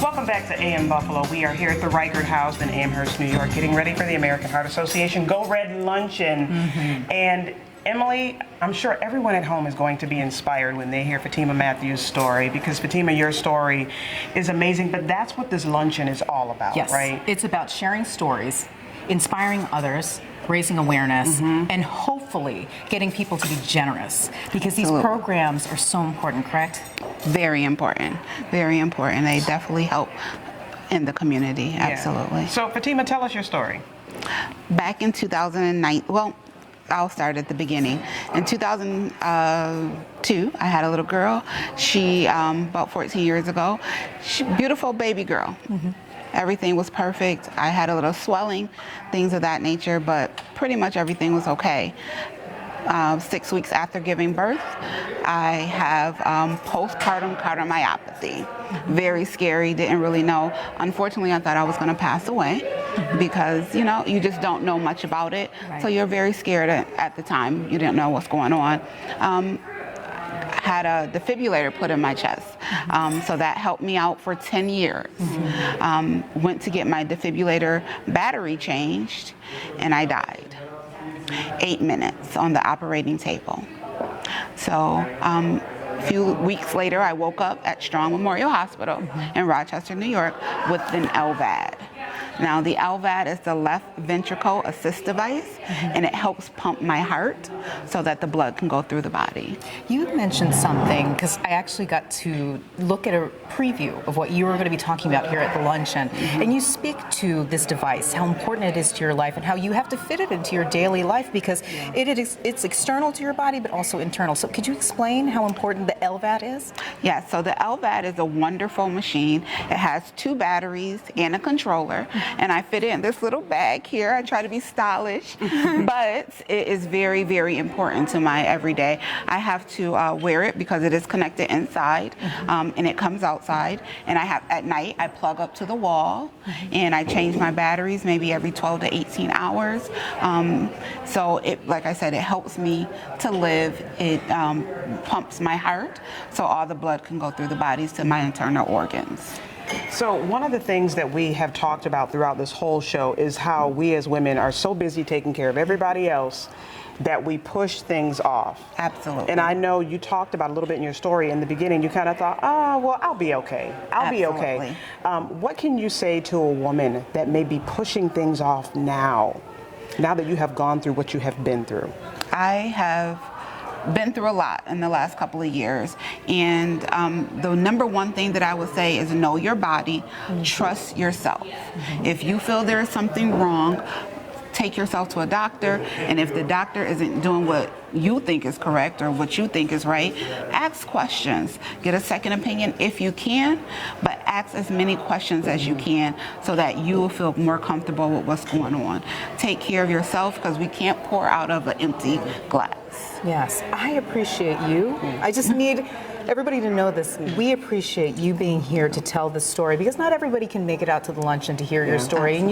Welcome back to AM Buffalo. We are here at the Reichert House in Amherst, New York, getting ready for the American Heart Association Go Red Luncheon. And Emily, I'm sure everyone at home is going to be inspired when they hear Fatima Matthews' story, because Fatima, your story is amazing, but that's what this luncheon is all about, yes, right? It's about sharing stories, inspiring others, raising awareness, and hopefully getting people to be generous, because these programs are so important, correct? Very important, very important. They definitely help in the community, absolutely. So Fatima, tell us your story. Back in 2009, well, I'll start at the beginning. In 2002, I had a little girl. She, about 14 years ago, beautiful baby girl. Everything was perfect. I had a little swelling, things of that nature, but pretty much everything was okay. 6 weeks after giving birth, I have postpartum cardiomyopathy. Very scary, didn't really know. Unfortunately, I thought I was going to pass away because, you know, you just don't know much about it. So you're very scared at the time. You didn't know what's going on. Had a defibrillator put in my chest. So that helped me out for 10 years. Went to get my defibrillator battery changed, and I died. 8 minutes on the operating table. So a few weeks later, I woke up at Strong Memorial Hospital in Rochester, New York, with an LVAD. Now, the LVAD is the left ventricle assist device, and it helps pump my heart so that the blood can go through the body. You mentioned something, because I actually got to look at a preview of what you were going to be talking about here at the luncheon, and you speak to this device, how important it is to your life, and how you have to fit it into your daily life, because it's external to your body, but also internal. So could you explain how important the LVAD is? Yeah, so the LVAD is a wonderful machine. It has 2 batteries and a controller, and I fit it in this little bag here. I try to be stylish, but it is very, very important to my everyday. I have to wear it because it is connected inside, and it comes outside. And I have, at night, I plug up to the wall, and I change my batteries maybe every 12 to 18 hours. So it, like I said, it helps me to live. It pumps my heart, so all the blood can go through the bodies to my internal organs. So one of the things that we have talked about throughout this whole show is how we as women are so busy taking care of everybody else that we push things off. Absolutely. And I know you talked about a little bit in your story in the beginning, you kind of thought, oh, well, I'll be okay. I'll be okay. What can you say to a woman that may be pushing things off now that you have gone through what you have been through? I have been through a lot in the last couple of years, and the number one thing that I would say is know your body, trust yourself. If you feel there is something wrong, take yourself to a doctor, and if the doctor isn't doing what you think is correct or what you think is right, ask questions. Get a second opinion if you can, but ask as many questions as you can so that you will feel more comfortable with what's going on. Take care of yourself, because we can't pour out of an empty glass. Yes, I appreciate you. I just need everybody to know this. We appreciate you being here to tell this story, because not everybody can make it out to the luncheon to hear your story. And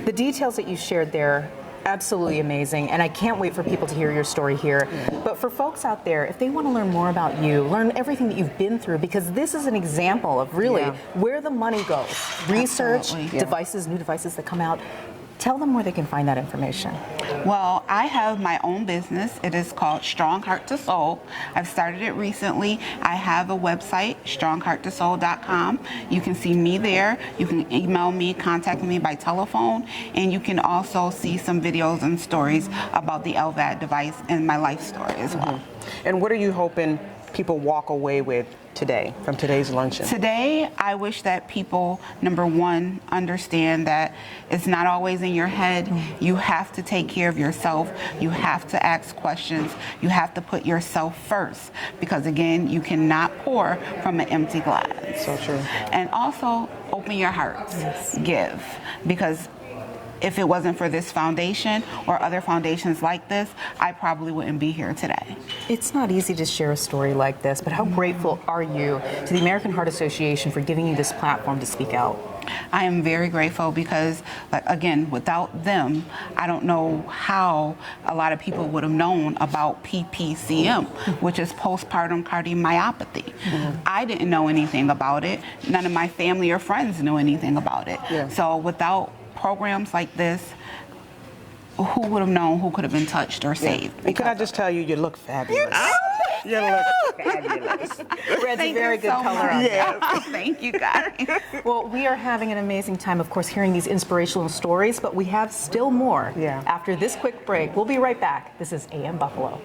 the details that you shared there, absolutely amazing. And I can't wait for people to hear your story here. But for folks out there, if they want to learn more about you, learn everything that you've been through, because this is an example of really where the money goes. Research, devices, new devices that come out. Tell them where they can find that information. Well, I have my own business. It is called Strong Heart to Soul. I've started it recently. I have a website, stronghearttosoul.com. You can see me there. You can email me, contact me by telephone, and you can also see some videos and stories about the LVAD device and my life story as well. And what are you hoping people walk away with today, from today's luncheon? Today, I wish that people, number one, understand that it's not always in your head. You have to take care of yourself. You have to ask questions. You have to put yourself first, because again, you cannot pour from an empty glass. So true. And also, open your hearts. Give, because if it wasn't for this foundation or other foundations like this, I probably wouldn't be here today. It's not easy to share a story like this, but how grateful are you to the American Heart Association for giving you this platform to speak out? I am very grateful because, like, again, without them, I don't know how a lot of people would have known about PPCM, which is postpartum cardiomyopathy. I didn't know anything about it. None of my family or friends knew anything about it. Yeah. So without programs like this, who would have known who could have been touched or saved? And can I just tell you, you look fabulous. You look fabulous. Red's a Thank very you good so color much. on that. Thank you, guys. Well, we are having an amazing time, of course, hearing these inspirational stories, but we have still more. Yeah. After this quick break, we'll be right back. This is AM Buffalo.